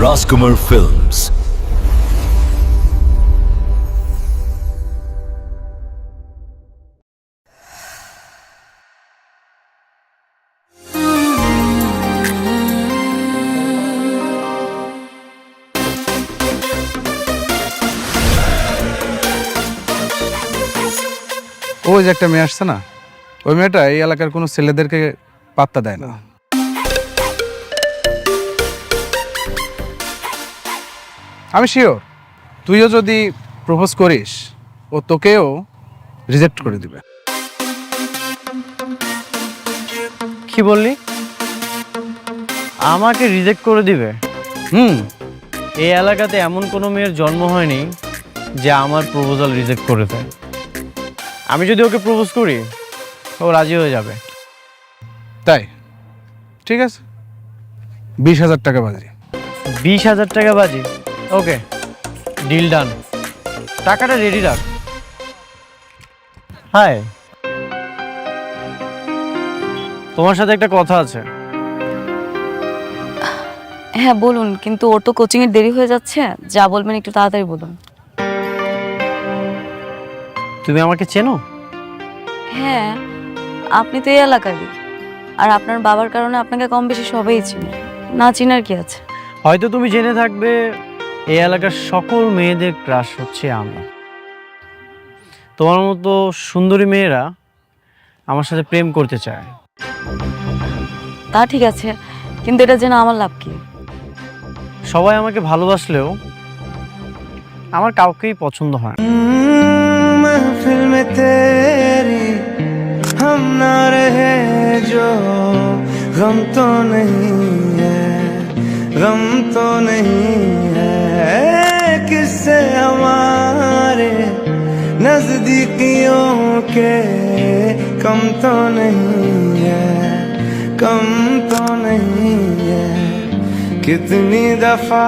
রাজকুমার films. ওই যে একটা মেয়ে আসছে না, ওই মেয়েটা এই এলাকার কোনো ছেলেদেরকে পাত্তা দেয় না। আমি শিওর তুইও যদি প্রপোজ করিস ও তোকেও রিজেক্ট করে দিবে। কি বললি? আমাকে রিজেক্ট করে দিবে? এই এলাকাতে এমন কোনো মেয়ের জন্ম হয়নি যে আমার প্রপোজাল রিজেক্ট করে দেয়। আমি যদি ওকে প্রপোজ করি ও রাজি হয়ে যাবে। তাই ঠিক আছে, 20,000 টাকা বাজি। 20,000 টাকা বাজি? ওকে, ডিল ডান। টাকাটা রেডি রাখ। হাই, তোমার সাথে একটা কথা আছে। হ্যাঁ বলুন, কিন্তু ওর তো কোচিং এর দেরি হয়ে যাচ্ছে, যা বলবেন একটু তাড়াতাড়ি বলুন। তুমি আমাকে চেনো? হ্যাঁ, আপনি তো এই এলাকারই, আর আপনার বাবার কারণে আপনাকে কম বেশি সবাই চিনে, না চিনার কি আছে। হয়তো তুমি জেনে থাকবে এই এলাকার সকল মেয়েদের ক্রাশ হচ্ছে আমি। তোমার মতো সুন্দরী মেয়েরা আমার সাথে প্রেম করতে চায়। তা ঠিক আছে, কিন্তু এটা জেনে আমার লাভ কি? সবাই আমাকে ভালোবাসলেও আমার কাউকেই পছন্দ হয় না। महफिल में तेरी हम ना रहे जो गम तो नहीं है, गम तो नहीं है, किससे हमारे नजदीकियों के कम तो नहीं है, कम तो नहीं है। कितनी दफा